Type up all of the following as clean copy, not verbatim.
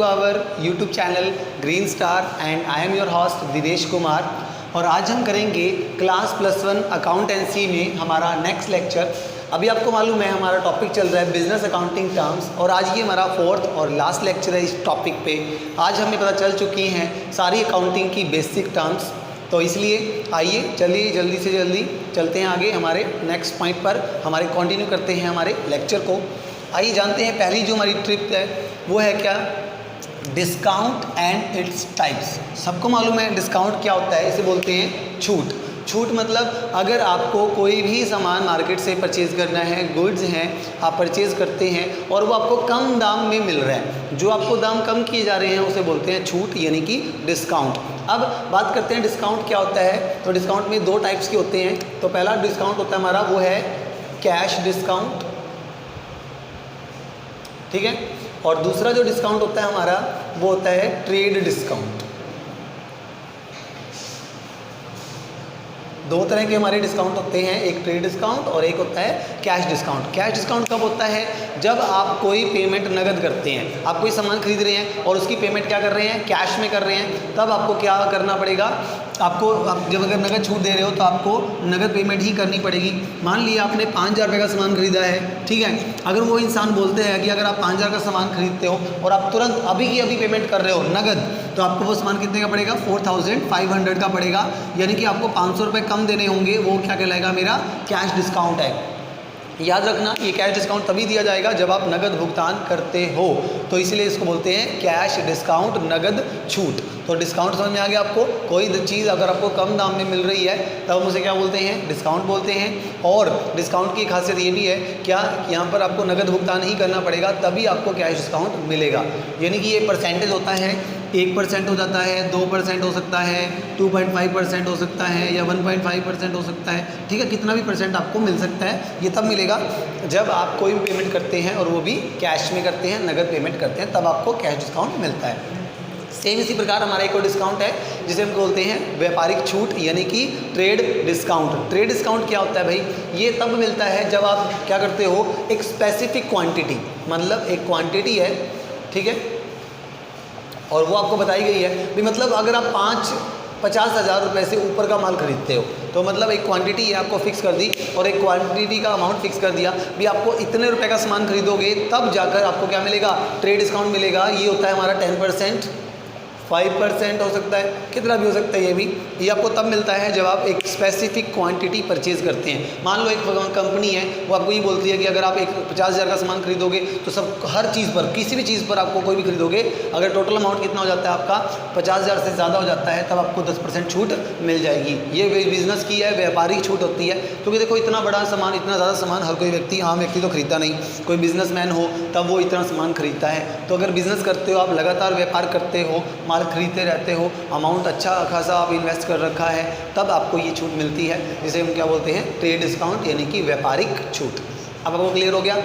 Our YouTube channel green star and I am your host Dinesh Kumar. और आज हम करेंगे क्लास +1 अकाउंटेंसी में हमारा नेक्स्ट लेक्चर। अभी आपको मालूम है हमारा टॉपिक चल रहा है बिजनेस अकाउंटिंग टर्म्स और आज ये हमारा 4th और लास्ट लेक्चर है इस टॉपिक पे। आज हमें पता चल चुकी हैं सारी अकाउंटिंग की बेसिक टर्म्स, तो इसलिए आइए चलिए जल्दी से जल्दी चलते हैं आगे हमारे नेक्स्ट पॉइंट पर, हमारे कंटिन्यू करते हैं हमारे लेक्चर को। आइए जानते हैं पहली जो हमारी ट्रिप है वो है क्या, डिस्काउंट एंड इट्स टाइप्स। सबको मालूम है डिस्काउंट क्या होता है, इसे बोलते हैं छूट। छूट मतलब अगर आपको कोई भी सामान मार्केट से परचेज़ करना है, गुड्स हैं आप परचेज़ करते हैं और वो आपको कम दाम में मिल रहा है, जो आपको दाम कम किए जा रहे हैं उसे बोलते हैं छूट यानी कि डिस्काउंट। अब बात करते हैं डिस्काउंट क्या होता है। तो डिस्काउंट में 2 टाइप्स के होते हैं। तो पहला डिस्काउंट होता है हमारा वो है कैश डिस्काउंट, ठीक है, और दूसरा जो डिस्काउंट होता है हमारा वो होता है ट्रेड डिस्काउंट। 2 तरह के हमारे डिस्काउंट होते हैं, एक ट्रेड डिस्काउंट और एक होता है कैश डिस्काउंट। कैश डिस्काउंट कब होता है, जब आप कोई पेमेंट नगद करते हैं, आप कोई सामान खरीद रहे हैं और उसकी पेमेंट क्या कर रहे हैं, कैश में कर रहे हैं, तब आपको क्या करना पड़ेगा, आपको आप जब अगर नगद छूट दे रहे हो तो आपको नगद पेमेंट ही करनी पड़ेगी। मान लिया आपने 5,000 रुपये का सामान खरीदा है, ठीक है, अगर वो इंसान बोलते हैं कि अगर आप 5,000 का सामान खरीदते हो और आप तुरंत अभी की अभी पेमेंट कर रहे हो नगद, तो आपको वो सामान कितने का पड़ेगा, 4,500 का पड़ेगा, यानी कि आपको 500 रुपये कम देने होंगे। वो क्या कहलाएगा, मेरा कैश डिस्काउंट है। याद रखना ये कैश डिस्काउंट तभी दिया जाएगा जब आप नगद भुगतान करते हो, तो इसलिए इसको बोलते हैं कैश डिस्काउंट, नगद छूट। तो डिस्काउंट समझ में आ गया आपको, कोई चीज़ अगर आपको कम दाम में मिल रही है तब हम उसे क्या बोलते हैं, डिस्काउंट बोलते हैं। और डिस्काउंट की खासियत ये भी है क्या, यहाँ पर आपको नगद भुगतान ही करना पड़ेगा तभी आपको कैश डिस्काउंट मिलेगा। यानी कि ये परसेंटेज होता है, 1% हो जाता है, 2% हो सकता है, 2.5% हो सकता है या 1.5% हो सकता है, ठीक है, कितना भी परसेंट आपको मिल सकता है। ये तब मिलेगा जब आप कोई भी पेमेंट करते हैं और वो भी कैश में करते हैं, नगद पेमेंट करते हैं, तब आपको कैश डिस्काउंट मिलता है। सेम इसी प्रकार हमारा एक और डिस्काउंट है जिसे हम बोलते हैं व्यापारिक छूट यानी कि ट्रेड डिस्काउंट। ट्रेड डिस्काउंट क्या होता है भाई, ये तब मिलता है जब आप क्या करते हो, एक स्पेसिफिक क्वांटिटी, मतलब एक क्वांटिटी है, ठीक है, और वो आपको बताई गई है भी, मतलब अगर आप 50,000 रुपये से ऊपर का माल खरीदते हो तो मतलब एक क्वांटिटी है आपको फिक्स कर दी और एक क्वांटिटी का अमाउंट फिक्स कर दिया भी, आपको इतने रुपए का सामान खरीदोगे तब जाकर आपको क्या मिलेगा, ट्रेड डिस्काउंट मिलेगा। ये होता है हमारा 10%, 5% हो सकता है, कितना भी हो सकता है ये आपको तब मिलता है जब आप एक स्पेसिफिक क्वांटिटी परचेज़ करते हैं। मान लो एक कंपनी है वो आपको ये बोलती है कि अगर आप एक 50,000 का सामान खरीदोगे तो सब हर चीज़ पर, किसी भी चीज़ पर आपको कोई भी खरीदोगे, अगर टोटल अमाउंट कितना हो जाता है आपका 50,000 से ज़्यादा हो जाता है तब आपको 10% छूट मिल जाएगी। ये बिज़नेस की है, व्यापारिक छूट होती है, क्योंकि देखो इतना बड़ा सामान, इतना ज़्यादा सामान हर कोई व्यक्ति, आम व्यक्ति तो खरीदता नहीं, कोई बिजनेसमैन हो तब वो इतना सामान खरीदता है। तो अगर बिज़नेस करते हो, आप लगातार व्यापार करते हो, माल खरीदते रहते हो, अमाउंट अच्छा खासा आप इन्वेस्ट कर रखा है, तब आपको ये छूट मिलती है, जिसे हम क्या बोलते हैं, ट्रेड डिस्काउंट यानी कि व्यापारिक छूट। अब आपको क्लियर हो गया,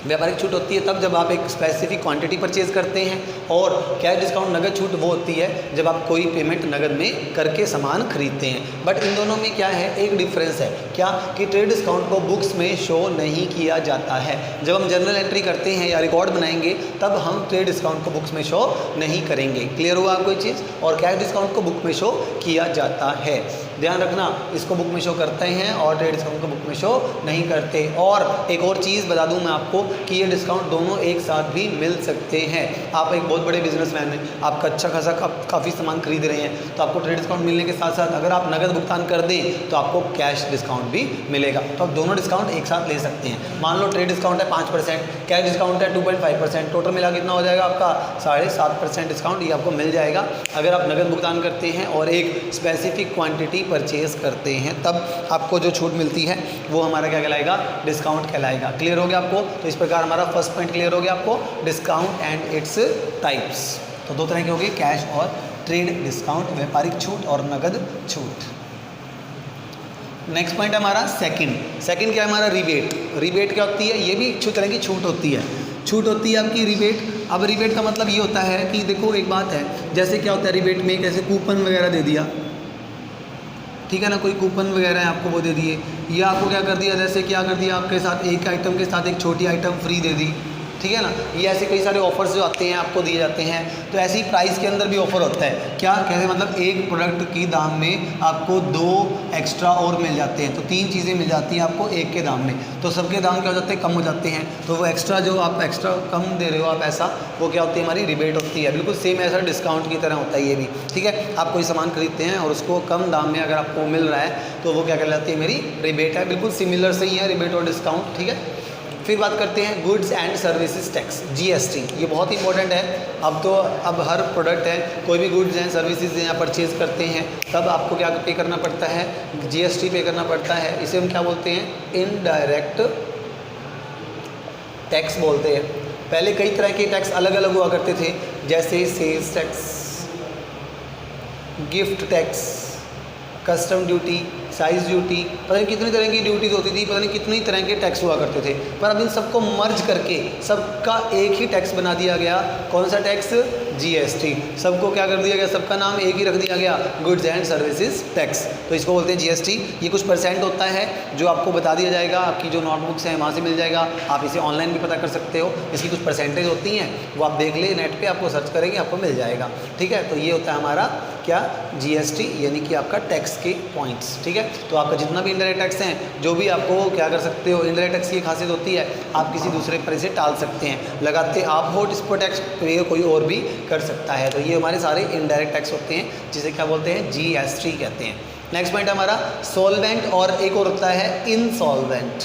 व्यापारिक छूट होती है तब जब आप एक स्पेसिफिक क्वांटिटी परचेज़ करते हैं, और कैश डिस्काउंट नगद छूट वो होती है जब आप कोई पेमेंट नगद में करके सामान खरीदते हैं। बट इन दोनों में क्या है, एक डिफरेंस है क्या, कि ट्रेड डिस्काउंट को बुक्स में शो नहीं किया जाता है। जब हम जर्नल एंट्री करते हैं या रिकॉर्ड बनाएंगे तब हम ट्रेड डिस्काउंट को बुक्स में शो नहीं करेंगे। क्लियर हुआ आपको ये चीज़, और कैश डिस्काउंट को बुक में शो किया जाता है। ध्यान रखना, इसको बुक में शो करते हैं और ट्रेड डिस्काउंट को बुक में शो नहीं करते। और एक और चीज़ बता दूं मैं आपको कि ये डिस्काउंट दोनों एक साथ भी मिल सकते हैं। आप एक बहुत बड़े बिजनेसमैन हैं, आपका अच्छा खासा काफ़ी सामान खरीद रहे हैं, तो आपको ट्रेड डिस्काउंट मिलने के साथ साथ अगर आप नगद भुगतान कर दें तो आपको कैश डिस्काउंट भी मिलेगा। तो आप दोनों डिस्काउंट एक साथ ले सकते हैं। मान लो ट्रेड डिस्काउंट है 5%, कैश डिस्काउंट है 2.5%, टोटल मिला कितना हो जाएगा आपका 7.5% डिस्काउंट ये आपको मिल जाएगा अगर आप नगद भुगतान करते हैं और एक स्पेसिफिक क्वांटिटी परचेज़ करते हैं, तब आपको जो छूट मिलती है वो हमारा क्या कहलाएगा, डिस्काउंट कहलाएगा। क्लियर हो गया आपको। तो इस प्रकार हमारा फर्स्ट पॉइंट क्लियर हो गया आपको, डिस्काउंट एंड इट्स टाइप्स। तो 2 तरह के हो गए, कैश और ट्रेड डिस्काउंट, व्यापारिक छूट और नगद छूट। नेक्स्ट पॉइंट हमारा सेकंड क्या है हमारा, रिबेट। रिबेट क्या होती है, ये भी एक तरह की छूट होती है। छूट होती है आपकी रिबेट। अब रिबेट का मतलब ये होता है कि देखो एक बात है, जैसे क्या होता है रिबेट में, कैसे कूपन वगैरह दे दिया, ठीक है ना, कोई कूपन वगैरह है आपको वो दे दिए, या आपको क्या कर दिया, जैसे क्या कर दिया, आपके साथ एक आइटम के साथ एक छोटी आइटम फ्री दे दी, ठीक है ना। ये ऐसे कई सारे ऑफर्स जो आते हैं आपको दिए जाते हैं। तो ऐसे ही प्राइस के अंदर भी ऑफर होता है। क्या कैसे, मतलब एक प्रोडक्ट की दाम में आपको 2 एक्स्ट्रा और मिल जाते हैं, तो 3 चीज़ें मिल जाती हैं आपको एक के दाम में, तो सबके दाम क्या हो जाते हैं, कम हो जाते हैं। तो वो एक्स्ट्रा जो आप एक्स्ट्रा कम दे रहे हो आप ऐसा, वो क्या होती है, हमारी रिबेट होती है। बिल्कुल सेम ऐसा डिस्काउंट की तरह होता है ये भी, ठीक है। आप कोई सामान खरीदते हैं और उसको कम दाम में अगर आपको मिल रहा है तो वो क्या कहलाती है, मेरी रिबेट है। बिल्कुल सिमिलर से ही है रिबेट और डिस्काउंट, ठीक है। फिर बात करते हैं goods and services tax, GST. ये बहुत इंपॉर्टेंट है। अब हर प्रोडक्ट है, कोई भी गुड्स हैं सर्विसेज हैं, परचेज़ करते हैं, तब आपको क्या पे करना पड़ता है, जीएसटी पे करना पड़ता है। इसे हम क्या बोलते हैं, इनडायरेक्ट टैक्स बोलते हैं। पहले कई तरह के टैक्स अलग अलग हुआ करते थे, जैसे sales tax, gift tax, custom duty, excise duty, पता नहीं कितनी तरह की ड्यूटीज होती थी, पता नहीं कितनी तरह के टैक्स हुआ करते थे। पर अब इन सबको मर्ज करके सबका एक ही टैक्स बना दिया गया। कौन सा टैक्स, जीएसटी। सबको क्या कर दिया गया, सबका नाम एक ही रख दिया गया, गुड्स एंड सर्विसेज टैक्स। तो इसको बोलते हैं जीएसटी। ये कुछ परसेंट होता है जो आपको बता दिया जाएगा, आपकी जो नोटबुक्स हैं वहाँ से मिल जाएगा। आप इसे ऑनलाइन भी पता कर सकते हो। इसकी कुछ परसेंटेज होती हैं, वो आप देख ले नेट पे, आपको सर्च करेंगे आपको मिल जाएगा, ठीक है। तो ये होता है हमारा क्या, जीएसटी, यानी कि आपका टैक्स के पॉइंट्स, ठीक है। तो आपका जितना भी इनडायरेक्ट टैक्स हैं, जो भी आपको क्या कर सकते हो, इनडायरेक्ट टैक्स की खासियत होती है आप किसी दूसरे पर इसे टाल सकते हैं। लगाते आप हो इस पर टैक्स, तो ये कोई और भी कर सकता है। तो ये हमारे सारे इनडायरेक्ट टैक्स होते हैं, जिसे क्या बोलते हैं, जीएसटी कहते हैं। नेक्स्ट पॉइंट हमारा सॉल्वेंट, और एक और होता है इनसॉल्वेंट।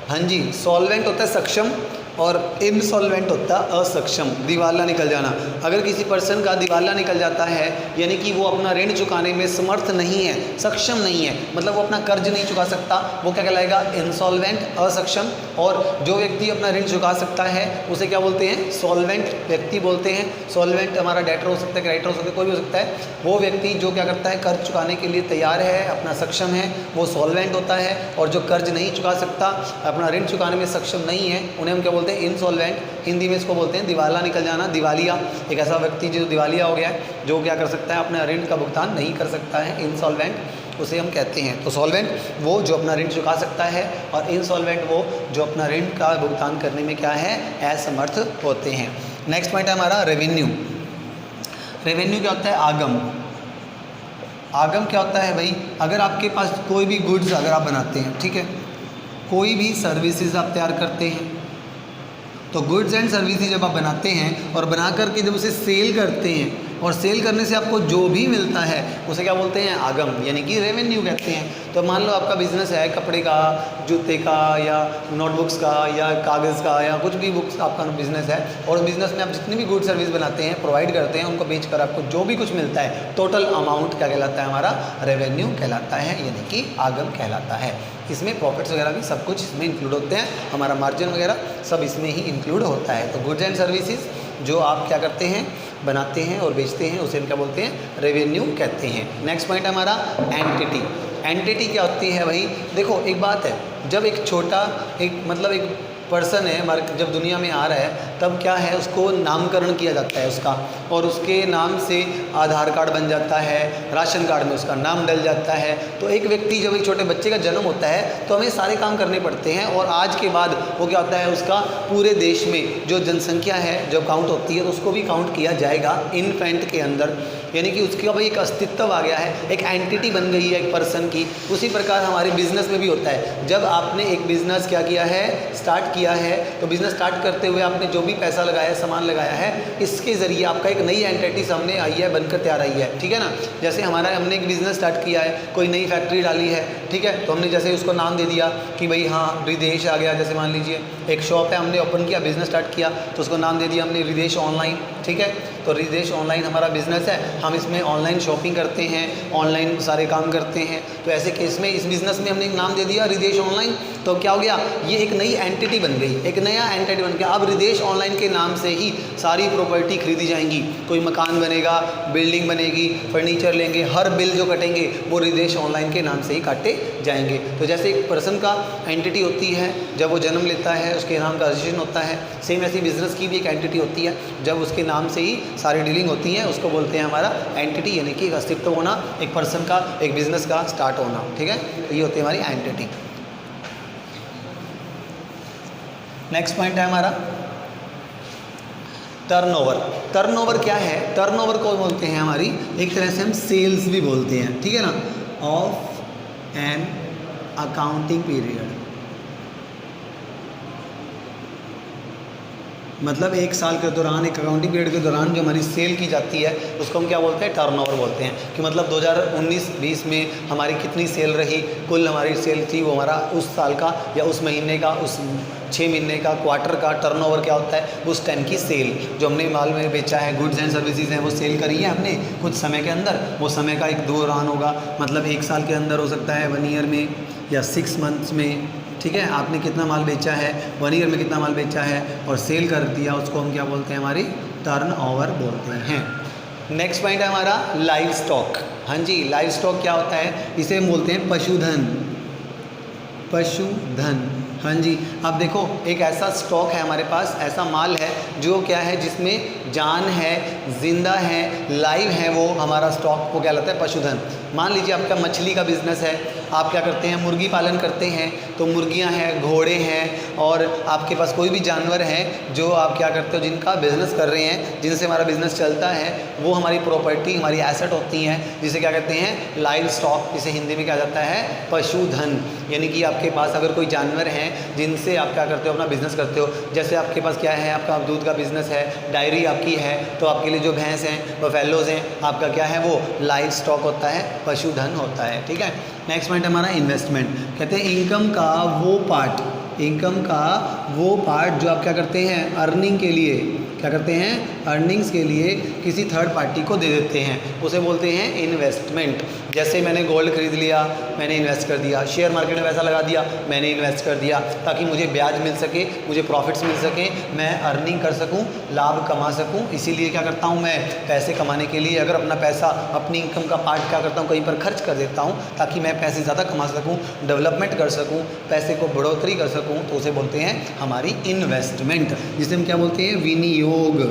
हाँ जी, सॉल्वेंट होता है सक्षम और इनसॉल्वेंट होता है असक्षम, दिवाला निकल जाना। अगर किसी पर्सन का दिवाला निकल जाता है, यानी कि वो अपना ऋण चुकाने में समर्थ नहीं है, सक्षम नहीं है, मतलब वो अपना कर्ज नहीं चुका सकता, वो क्या कहलाएगा, इनसॉल्वेंट, असक्षम। और जो व्यक्ति अपना ऋण चुका सकता है उसे क्या बोलते हैं, सॉल्वेंट व्यक्ति बोलते हैं। सॉल्वेंट हमारा डेटर हो सकता है, क्रेडिटर हो सकता है, कोई भी हो सकता है। वो व्यक्ति जो क्या करता है, कर्ज चुकाने के लिए तैयार है, अपना सक्षम है, वो सॉल्वेंट होता है। और जो कर्ज नहीं चुका सकता, अपना ऋण चुकाने में सक्षम नहीं है, उन्हें हम क्या बोलते हैं, इनसॉल्वेंट। हिंदी में इसको बोलते हैं दिवाला निकल जाना, दिवालिया। एक ऐसा व्यक्ति जो दिवालिया हो गया है, जो क्या कर सकता है, अपना ऋण का भुगतान नहीं कर सकता है, इनसॉल्वेंट उसे हम कहते हैं। तो सॉल्वेंट वो जो अपना ऋण चुका सकता है, और इनसॉल्वेंट वो जो अपना ऋण का भुगतान करने में क्या है, असमर्थ होते हैं। नेक्स्ट पॉइंट है हमारा रेवेन्यू। रेवेन्यू क्या होता है, आगम। आगम क्या होता है भाई, अगर आपके पास कोई भी गुड्स अगर आप बनाते हैं, ठीक है, कोई भी सर्विसेज आप तैयार करते हैं, तो गुड्स एंड सर्विसेज जब आप बनाते हैं और बना करके जब उसे सेल करते हैं, और सेल करने से आपको जो भी मिलता है उसे क्या बोलते हैं, आगम, यानी कि रेवेन्यू कहते हैं। तो मान लो आपका बिजनेस है कपड़े का, जूते का, या नोटबुक्स का, या कागज़ का, या कुछ भी बुक्स आपका बिजनेस है, और बिजनेस में आप जितनी भी गुड सर्विस बनाते हैं, प्रोवाइड करते हैं, उनको बेचकर आपको जो भी कुछ मिलता है, टोटल अमाउंट क्या कहलाता है, हमारा रेवेन्यू कहलाता है, यानी कि आगम कहलाता है। इसमें प्रॉफिट्स वगैरह भी सब कुछ इसमें इंक्लूड होते हैं, हमारा मार्जिन वगैरह सब इसमें ही इंक्लूड होता है। तो गुड्स एंड सर्विसेज जो आप क्या करते हैं, बनाते हैं और बेचते हैं, उसे क्या बोलते हैं, रेवेन्यू कहते हैं। नेक्स्ट पॉइंट है हमारा एंटिटी। एंटिटी क्या होती है भाई, देखो एक बात है, जब एक छोटा एक पर्सन है हमारे, जब दुनिया में आ रहा है, तब क्या है, उसको नामकरण किया जाता है उसका, और उसके नाम से आधार कार्ड बन जाता है, राशन कार्ड में उसका नाम डल जाता है। तो एक व्यक्ति, जब एक छोटे बच्चे का जन्म होता है, तो हमें सारे काम करने पड़ते हैं, और आज के बाद वो क्या होता है, उसका पूरे देश में जो जनसंख्या है जब काउंट होती है, तो उसको भी काउंट किया जाएगा इनफेंट के अंदर, यानी कि उसका भाई एक अस्तित्व आ गया है, एक एंटिटी बन गई है एक पर्सन की। उसी प्रकार हमारे बिजनेस में भी होता है, जब आपने एक बिजनेस क्या किया है, स्टार्ट किया है, तो बिजनेस स्टार्ट करते हुए आपने जो भी पैसा लगाया है, सामान लगाया है, इसके ज़रिए आपका एक नई एंटिटी सामने आई है, बनकर तैयार आई है, ठीक है ना। जैसे हमने एक बिज़नेस स्टार्ट किया है, कोई नई फैक्ट्री डाली है, ठीक है, तो हमने जैसे उसको नाम दे दिया कि भाई हाँ रिदेश आ गया। जैसे मान लीजिए एक शॉप है, हमने ओपन किया, बिज़नेस स्टार्ट किया, तो उसको नाम दे दिया हमने रिदेश ऑनलाइन, ठीक है। तो रिदेश ऑनलाइन हमारा बिज़नेस है, हम इसमें ऑनलाइन शॉपिंग करते हैं, ऑनलाइन सारे काम करते हैं। तो ऐसे केस में इस बिज़नेस में हमने एक नाम दे दिया रिदेश ऑनलाइन, तो क्या हो गया, ये एक नई एंटिटी बन गई, एक नया एंटिटी बन गया। अब रिदेश ऑनलाइन के नाम से ही सारी प्रॉपर्टी खरीदी जाएंगी, कोई मकान बनेगा, बिल्डिंग बनेगी, फर्नीचर लेंगे, हर बिल जो कटेंगे वो रिदेश ऑनलाइन के नाम से ही काटे जाएंगे। तो जैसे एक पर्सन का एंटिटी होती है, जब वो जन्म लेता है उसके नाम का रजिस्ट्रेशन होता है, सेम ऐसी बिजनेस की भी एक एंटिटी होती है, जब उसके नाम से ही सारी डीलिंग होती है, उसको बोलते हैं हमारा एंटिटी, यानी कि एक अस्तित्व होना, एक पर्सन का, एक बिजनेस का स्टार्ट होना, ठीक है। तो ये होती है हमारी एंटिटी। नेक्स्ट पॉइंट है हमारा टर्नओवर। टर्नओवर क्या है? टर्नओवर को बोलते हैं हमारी, एक तरह से हम सेल्स भी बोलते हैं, ठीक है ना, ऑफ एन अकाउंटिंग पीरियड। मतलब एक साल के दौरान, एक अकाउंटिंग पीरियड के दौरान जो हमारी सेल की जाती है उसको हम क्या बोलते हैं? टर्नओवर बोलते हैं। कि मतलब 2019-20 में हमारी कितनी सेल रही, कुल हमारी सेल थी वो हमारा उस साल का या उस महीने का, उस 6 महीने का, क्वार्टर का टर्नओवर क्या होता है? उस टाइम की सेल जो हमने माल में बेचा है, गुड्स एंड सर्विसेज हैं, वो सेल करी है हमने कुछ समय के अंदर, वो समय का एक दौरान होगा। मतलब एक साल के अंदर हो सकता है, 1 ईयर में या 6 मंथ्स में, ठीक है। आपने कितना माल बेचा है, 1 ईयर में कितना माल बेचा है और सेल कर दिया, उसको हम क्या बोलते हैं? हमारी टर्नओवर बोलते हैं। नेक्स्ट पॉइंट है हमारा लाइव स्टॉक। हाँ जी, लाइव स्टॉक क्या होता है? इसे हम बोलते हैं पशुधन। पशुधन, हाँ जी। अब देखो, एक ऐसा स्टॉक है हमारे पास, ऐसा माल है जो क्या है, जिसमें जान है, जिंदा है, लाइव है, वो हमारा स्टॉक को क्या लगता है? पशुधन। मान लीजिए आपका मछली का बिजनेस है, आप क्या करते हैं? मुर्गी पालन करते हैं, तो मुर्गियां हैं, घोड़े हैं, और आपके पास कोई भी जानवर हैं जो आप क्या करते हो, जिनका बिज़नेस कर रहे हैं, जिनसे हमारा बिज़नेस चलता है, वो हमारी प्रॉपर्टी, हमारी एसेट होती हैं, जिसे क्या कहते हैं? Live stock. इसे हिंदी में क्या जाता है? पशुधन। यानी कि आपके पास अगर कोई जानवर हैं जिनसे आप क्या करते हो? अपना बिज़नेस करते हो। जैसे आपके पास क्या है? आपका दूध का बिज़नेस है, डायरी आपकी है, तो आपके लिए जो भैंस हैं, बफेलोज़ हैं, आपका क्या है? वो लाइव स्टॉक होता है, पशुधन होता है, ठीक है। नेक्स्ट पॉइंट हमारा इन्वेस्टमेंट। कहते हैं इनकम का वो पार्ट, इनकम का वो पार्ट जो आप क्या करते हैं? अर्निंग के लिए, क्या करते हैं? अर्निंग्स के लिए किसी थर्ड पार्टी को दे देते हैं, उसे बोलते हैं इन्वेस्टमेंट। जैसे मैंने गोल्ड खरीद लिया, मैंने इन्वेस्ट कर दिया, शेयर मार्केट में पैसा लगा दिया, मैंने इन्वेस्ट कर दिया, ताकि मुझे ब्याज मिल सके, मुझे प्रॉफिट्स मिल सके, मैं अर्निंग कर सकूं, लाभ कमा सकूं। इसीलिए क्या करता हूं? मैं पैसे कमाने के लिए अगर अपना पैसा, अपनी इनकम का पार्ट क्या करता हूं? कहीं पर खर्च कर देता हूं, ताकि मैं पैसे ज़्यादा कमा सकूं, डेवलपमेंट कर सकूं, पैसे को बढ़ोतरी कर सकूं, तो उसे बोलते हैं हमारी इन्वेस्टमेंट, जिसे हम क्या बोलते हैं? विनियोग।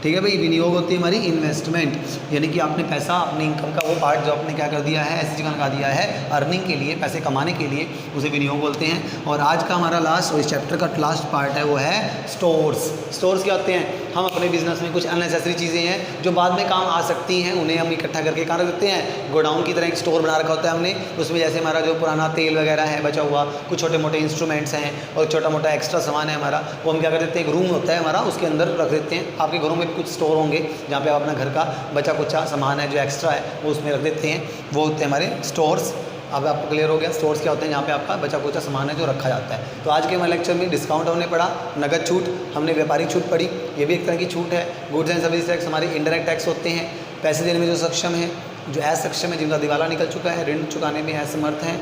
ठीक है भाई, विनियोग होती है हमारी इन्वेस्टमेंट। यानी कि आपने पैसा, अपनी इनकम का वो पार्ट जो आपने क्या कर दिया है? ऐसी जगह लगा दिया है अर्निंग के लिए, पैसे कमाने के लिए, उसे विनियोग बोलते हैं। और आज का हमारा लास्ट, और इस चैप्टर का लास्ट पार्ट है, वो है स्टोर्स। स्टोर्स क्या होते हैं? हम अपने बिजनेस में कुछ अननेसेसरी चीज़ें हैं जो बाद में काम आ सकती हैं, उन्हें हम इकट्ठा करके कहाँ रख देते हैं? गोडाउन की तरह एक स्टोर बना रखा होता है हमने, उसमें जैसे हमारा जो पुराना तेल वगैरह है बचा हुआ, कुछ छोटे मोटे इंस्ट्रूमेंट्स हैं और छोटा मोटा एक्स्ट्रा सामान है हमारा, वो हम क्या कर देते हैं? एक रूम होता है हमारा, उसके अंदर रख देते हैं। आपके घरों में कुछ स्टोर होंगे जहाँ पे आप अपना घर का बचा कुचा सामान है जो एक्स्ट्रा है वो उसमें रख देते हैं, वो होते हैं हमारे स्टोर्स। अब आपको क्लियर हो गया स्टोर्स क्या होते हैं? जहाँ पे आपका बचा कुचा सामान है जो रखा जाता है। तो आज के हमारे लेक्चर में डिस्काउंट हमने पढ़ा, नगद छूट, हमने व्यापारिक छूट पढ़ी, ये भी एक तरह की छूट है। गुड्स एंड सर्विस टैक्स हमारे इनडायरेक्ट टैक्स होते हैं, पैसे देने में जो सक्षम है, जो असक्षम है, जिनका दिवाला निकल चुका है, ऋण चुकाने में असमर्थ हैं।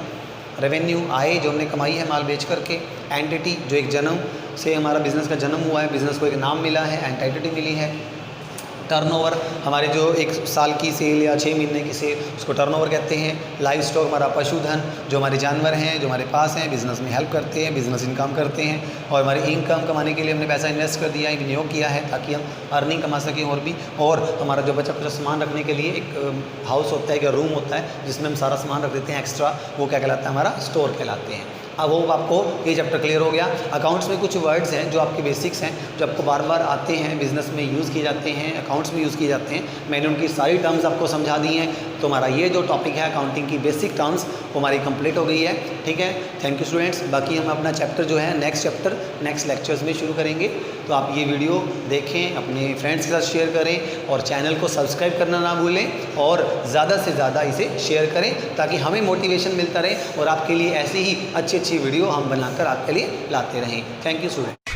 रेवेन्यू, आय जो हमने कमाई है माल बेच करके। एंटिटी, जो एक जन्म से हमारा बिज़नेस का जन्म हुआ है, बिज़नेस को एक नाम मिला है, एंटिटी मिली है। टर्नओवर, हमारे जो एक साल की सेल या 6 महीने की सेल, उसको टर्नओवर कहते हैं। लाइव स्टॉक हमारा पशुधन, जो हमारे जानवर हैं, जो हमारे पास हैं, बिज़नेस में हेल्प करते हैं, बिज़नेस इनकम करते हैं, और हमारी इनकम कमाने के लिए हमने पैसा इन्वेस्ट कर दिया है, विनियोग किया है, ताकि हम अर्निंग कमा सकें और भी। और हमारा जो बचा कुछ सामान रखने के लिए एक हाउस होता है, एक रूम होता है, जिसमें हम सारा सामान रख देते हैं एक्स्ट्रा, वो क्या कहलाता है? हमारा स्टोर कहलाते हैं। अब वो आपको ये चैप्टर क्लियर हो गया। अकाउंट्स में कुछ वर्ड्स हैं जो आपके बेसिक्स हैं, जो आपको बार बार आते हैं, बिजनेस में यूज़ किए जाते हैं, अकाउंट्स में यूज़ किए जाते हैं। मैंने उनकी सारी टर्म्स आपको समझा दी हैं। तो हमारा ये जो टॉपिक है अकाउंटिंग की बेसिक टर्म्स, वो हमारी कंप्लीट हो गई है। ठीक है, थैंक यू स्टूडेंट्स। बाकी हम अपना चैप्टर जो है नेक्स्ट चैप्टर नेक्स्ट लेक्चर्स में शुरू करेंगे। तो आप ये वीडियो देखें, अपने फ्रेंड्स के साथ शेयर करें और चैनल को सब्सक्राइब करना ना भूलें और ज़्यादा से ज़्यादा इसे शेयर करें, ताकि हमें मोटिवेशन मिलता रहे और आपके लिए ऐसी ही अच्छी अच्छी वीडियो हम बनाकर आपके लिए लाते रहें। Thank you student.